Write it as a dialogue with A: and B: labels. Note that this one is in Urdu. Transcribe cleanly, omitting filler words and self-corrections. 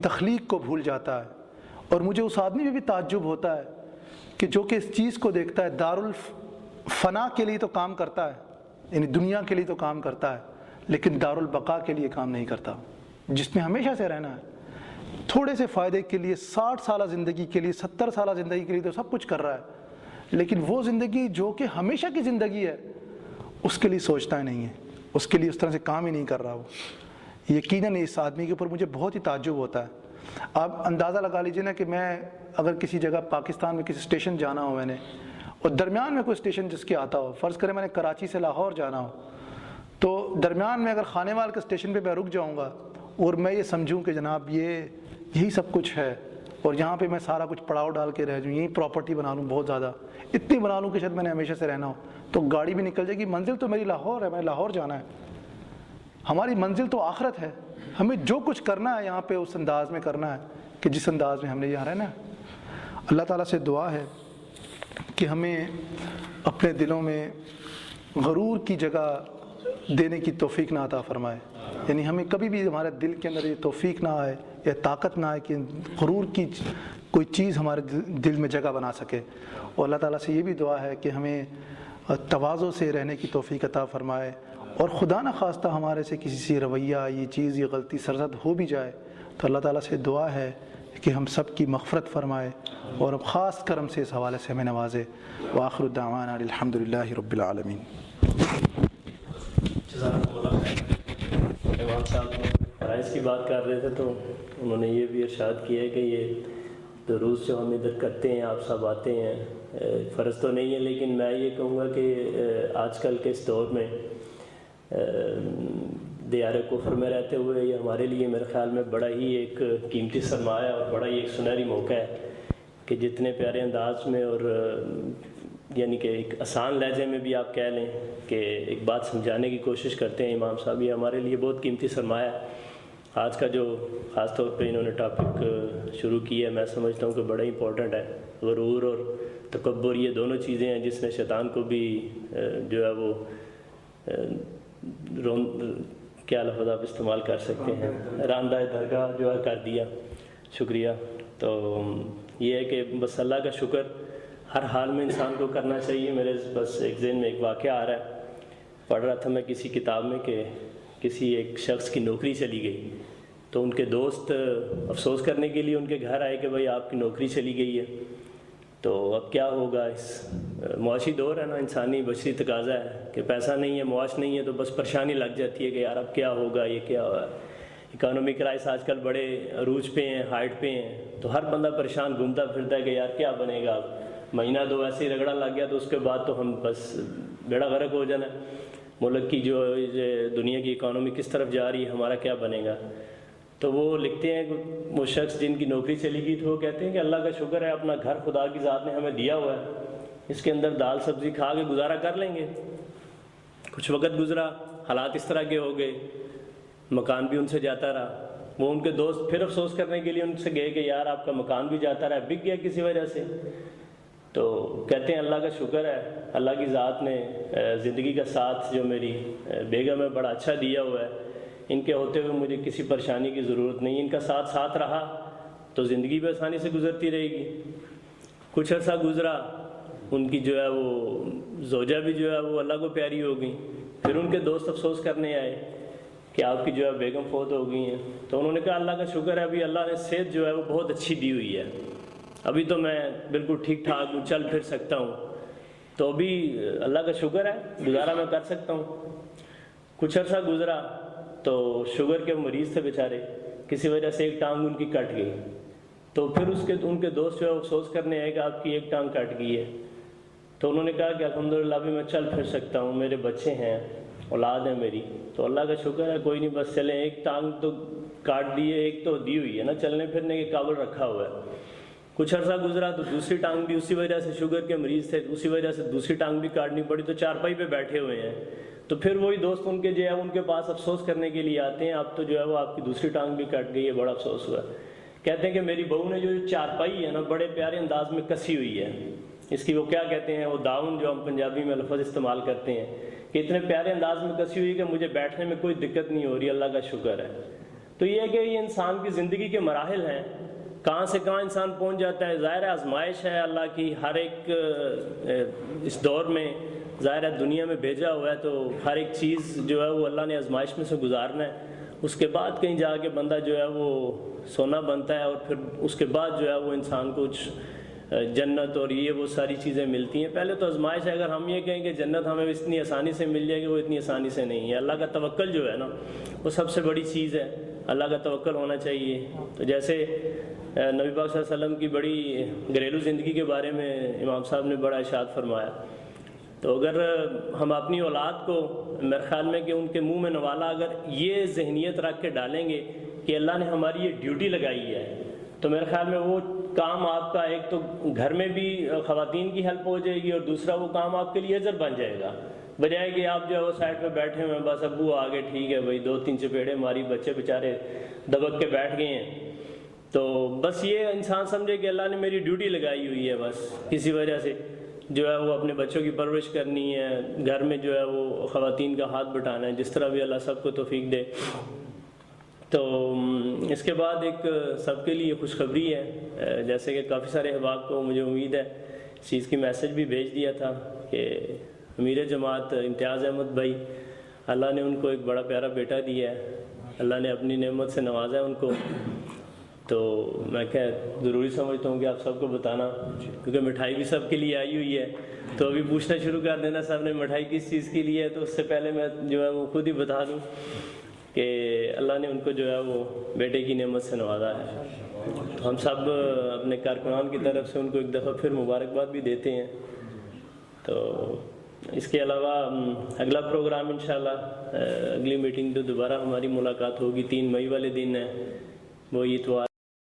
A: تخلیق کو بھول جاتا ہے. اور مجھے اس آدمی پہ بھی تعجب ہوتا ہے کہ جو کہ اس چیز کو دیکھتا ہے دارالفنا کے لیے تو کام کرتا ہے, یعنی دنیا کے لیے تو کام کرتا ہے, لیکن دارالبقاء کے لیے کام نہیں کرتا, جس میں ہمیشہ سے رہنا ہے. تھوڑے سے فائدے کے لیے 60 سالہ زندگی کے لیے 70 سالہ زندگی کے لیے تو سب کچھ کر رہا ہے, لیکن وہ زندگی جو کہ ہمیشہ کی زندگی ہے اس کے لیے سوچتا ہی نہیں ہے, اس کے لیے اس طرح سے کام ہی نہیں کر رہا. وہ یقیناً اس آدمی کے اوپر مجھے بہت ہی تعجب ہوتا ہے. آپ اندازہ لگا لیجئے نا کہ میں اگر کسی جگہ پاکستان میں کسی اسٹیشن جانا ہو میں نے, اور درمیان میں کوئی اسٹیشن جس کے آتا ہو, فرض کریں میں نے کراچی سے لاہور جانا ہو, تو درمیان میں اگر خانے وال کے اسٹیشن پہ میں رک جاؤں گا اور میں یہ سمجھوں کہ جناب یہی سب کچھ ہے اور یہاں پہ میں سارا کچھ پڑاؤ ڈال کے رہ جاؤں, یہی پراپرٹی بنا لوں, بہت زیادہ اتنی بنا لوں کہ شاید میں نے ہمیشہ سے رہنا ہو, تو گاڑی بھی نکل جائے گی. منزل تو میری لاہور ہے, میں لاہور جانا ہے, ہماری منزل تو آخرت ہے. ہمیں جو کچھ کرنا ہے یہاں پہ اس انداز میں کرنا ہے کہ جس انداز میں ہم نے یہاں رہنا ہے. اللہ تعالیٰ سے دعا ہے کہ ہمیں اپنے دلوں میں غرور کی جگہ دینے کی توفیق نہ عطا فرمائے, یعنی ہمیں کبھی بھی ہمارے دل کے اندر یہ توفیق نہ آئے یا طاقت نہ آئے کہ غرور کی کوئی چیز ہمارے دل میں جگہ بنا سکے. اور اللہ تعالیٰ سے یہ بھی دعا ہے کہ ہمیں تواضع سے رہنے کی توفیق عطا فرمائے, اور خدا نہ خواستہ ہمارے سے کسی سے رویہ یہ چیز یہ غلطی سرزد ہو بھی جائے تو اللہ تعالیٰ سے دعا ہے کہ ہم سب کی مغفرت فرمائے اور خاص کرم سے اس حوالے سے ہمیں نوازے. وآخر الدعوانا الحمدللہ رب العالمین.
B: امام صاحب فرائض کی بات کر رہے تھے تو انہوں نے یہ بھی ارشاد کیا ہے کہ یہ دروس جو ہم ادھر کرتے ہیں آپ سب آتے ہیں, فرض تو نہیں ہے, لیکن میں یہ کہوں گا کہ آج کل کے اس دور میں دیار کفر میں رہتے ہوئے یہ ہمارے لیے میرے خیال میں بڑا ہی ایک قیمتی سرمایہ اور بڑا ہی ایک سنہری موقع ہے کہ جتنے پیارے انداز میں اور یعنی کہ ایک آسان لہجے میں بھی آپ کہہ لیں کہ ایک بات سمجھانے کی کوشش کرتے ہیں امام صاحب, یہ ہمارے لیے بہت قیمتی سرمایہ ہے. آج کا جو خاص طور پہ انہوں نے ٹاپک شروع کیا ہے میں سمجھتا ہوں کہ بڑا ہی امپورٹنٹ ہے. غرور اور تکبر یہ دونوں چیزیں ہیں جس نے شیطان کو بھی جو ہے وہ کیا لفظ آپ استعمال کر سکتے ہیں, راندہ درگاہ جو ہے کر دیا. شکریہ. تو یہ ہے کہ بس اللہ کا شکر ہر حال میں انسان کو کرنا چاہیے. میرے بس ایک ذہن میں ایک واقعہ آ رہا ہے, پڑھ رہا تھا میں کسی کتاب میں کہ کسی ایک شخص کی نوکری چلی گئی تو ان کے دوست افسوس کرنے کے لیے ان کے گھر آئے کہ بھائی آپ کی نوکری چلی گئی ہے تو اب کیا ہوگا. اس معاشی دور ہے نا, انسانی بشری تقاضا ہے کہ پیسہ نہیں ہے معاش نہیں ہے تو بس پریشانی لگ جاتی ہے کہ یار اب کیا ہوگا, یہ کیا ہوگا. اکانومی کرائس آج کل بڑے عروج پہ ہیں, ہائٹ پہ ہیں, تو ہر بندہ پریشان گھومتا پھرتا ہے کہ یار کیا بنے گا. اب مہینہ دو ایسے ہی رگڑا لگ گیا تو اس کے بعد تو ہم بس بیڑا غرق ہو جانا. ملک کی جو دنیا کی اکانومی کس طرف جا رہی ہے, ہمارا کیا بنے گا. تو وہ لکھتے ہیں وہ شخص جن کی نوکری چلی گئی تو وہ کہتے ہیں کہ اللہ کا شکر ہے اپنا گھر خدا کی ذات نے ہمیں دیا ہوا ہے, اس کے اندر دال سبزی کھا کے گزارا کر لیں گے. کچھ وقت گزرا, حالات اس طرح کے ہو گئے, مکان بھی ان سے جاتا رہا. وہ ان کے دوست پھر افسوس کرنے کے لیے ان سے گئے کہ یار آپ کا مکان بھی جاتا رہا, بک گیا کسی وجہ سے. تو کہتے ہیں اللہ کا شکر ہے اللہ کی ذات نے زندگی کا ساتھ جو میری بیگم ہے بڑا اچھا دیا ہوا ہے, ان کے ہوتے ہوئے مجھے کسی پریشانی کی ضرورت نہیں. ان کا ساتھ رہا تو زندگی بھی آسانی سے گزرتی رہے گی. کچھ عرصہ گزرا, ان کی جو ہے وہ زوجہ بھی جو ہے وہ اللہ کو پیاری ہو گئی. پھر ان کے دوست افسوس کرنے آئے کہ آپ کی جو ہے بیگم فوت ہو گئی ہیں. تو انہوں نے کہا اللہ کا شکر ہے ابھی اللہ نے صحت جو ہے وہ بہت اچھی دی ہوئی ہے, ابھی تو میں بالکل ٹھیک ٹھاک ہوں, چل پھر سکتا ہوں, تو ابھی اللہ کا شکر ہے گزارا میں کر سکتا ہوں. کچھ عرصہ گزرا تو شوگر کے مریض تھے بیچارے, کسی وجہ سے ایک ٹانگ ان کی کٹ گئی. تو پھر ان کے دوست جو ہے افسوس کرنے آئے کہ آپ کی ایک ٹانگ کٹ گئی ہے. تو انہوں نے کہا کہ الحمدللہ ابھی میں چل پھر سکتا ہوں, میرے بچے ہیں, اولاد ہے میری, تو اللہ کا شکر ہے کوئی نہیں بس چلیں. ایک ٹانگ تو کاٹ دی ہے, ایک تو دی ہوئی ہے نا, چلنے پھرنے کے قابل رکھا ہوا ہے. کچھ عرصہ گزرا تو دوسری ٹانگ بھی اسی وجہ سے شوگر کے مریض تھے, اسی وجہ سے دوسری ٹانگ بھی کاٹنی پڑی. تو چارپائی پہ بیٹھے ہوئے ہیں. تو پھر وہی دوست ان کے جو ہے ان کے پاس افسوس کرنے کے لیے آتے ہیں, اب تو جو ہے وہ آپ کی دوسری ٹانگ بھی کٹ گئی ہے, بڑا افسوس ہوا. کہتے ہیں کہ میری بہو نے جو چارپائی ہے نا بڑے پیارے انداز میں کسی ہوئی ہے. اس کی وہ کیا کہتے ہیں, وہ داؤن جو ہم پنجابی میں لفظ استعمال کرتے ہیں, کہ اتنے پیارے انداز میں کسی ہوئی کہ مجھے بیٹھنے میں کوئی دقت نہیں ہو رہی, اللہ کا شکر ہے. تو یہ ہے کہ یہ انسان کی زندگی کے مراحل ہیں، کہاں سے کہاں انسان پہنچ جاتا ہے. ظاہر ہے آزمائش ہے اللہ کی، ہر ایک اس دور میں ظاہر ہے دنیا میں بھیجا ہوا ہے، تو ہر ایک چیز جو ہے وہ اللہ نے آزمائش میں سے گزارنا ہے. اس کے بعد کہیں جا کے بندہ جو ہے وہ سونا بنتا ہے، اور پھر اس کے بعد جو ہے وہ انسان کو کچھ جنت اور یہ وہ ساری چیزیں ملتی ہیں. پہلے تو آزمائش ہے. اگر ہم یہ کہیں کہ جنت ہمیں اتنی آسانی سے مل جائے گی، وہ اتنی آسانی سے نہیں ہے. اللہ کا توکل جو ہے نا وہ سب سے بڑی چیز ہے، اللہ کا توکل ہونا چاہیے. تو جیسے نبی پاک صلی اللہ علیہ وسلم کی بڑی گھریلو زندگی کے بارے میں امام صاحب نے بڑا ارشاد فرمایا. تو اگر ہم اپنی اولاد کو، میرے خیال میں کہ ان کے منہ میں نوالا اگر یہ ذہنیت رکھ کے ڈالیں گے کہ اللہ نے ہماری یہ ڈیوٹی لگائی ہے، تو میرے خیال میں وہ کام آپ کا ایک تو گھر میں بھی خواتین کی ہیلپ ہو جائے گی، اور دوسرا وہ کام آپ کے لیے اجر بن جائے گا، بجائے کہ آپ جو ہے وہ سائڈ پہ بیٹھے ہوئے ہیں، بس ابو آگے ٹھیک ہے بھائی 2-3 چپیڑے ہماری بچے بیچارے دبک کے بیٹھ گئے ہیں. تو بس یہ انسان سمجھے کہ اللہ نے میری ڈیوٹی لگائی ہوئی ہے، بس کسی وجہ سے جو ہے وہ اپنے بچوں کی پرورش کرنی ہے، گھر میں جو ہے وہ خواتین کا ہاتھ بٹانا ہے، جس طرح بھی اللہ سب کو توفیق دے. تو اس کے بعد ایک سب کے لیے خوشخبری ہے، جیسے کہ کافی سارے احباب کو مجھے امید ہے اس چیز کی میسج بھی بھیج دیا تھا کہ امیر جماعت امتیاز احمد بھائی، اللہ نے ان کو ایک بڑا پیارا بیٹا دیا ہے، اللہ نے اپنی نعمت سے نوازا ہے ان کو. تو میں ضروری سمجھتا ہوں کہ آپ سب کو بتانا، کیونکہ مٹھائی بھی سب کے لیے آئی ہوئی ہے. تو ابھی پوچھنا شروع کر دینا صاحب نے مٹھائی کس چیز کے لیے ہے، تو اس سے پہلے میں جو ہے وہ خود ہی بتا دوں کہ اللہ نے ان کو جو ہے وہ بیٹے کی نعمت سے نوازا ہے. تو ہم سب اپنے کارکنان کی طرف سے ان کو ایک دفعہ پھر مبارکباد بھی دیتے ہیں. تو اس کے علاوہ اگلا پروگرام انشاءاللہ اگلی میٹنگ تو دوبارہ ہماری ملاقات ہوگی 3 مئی والے دن ہے، وہ اتوار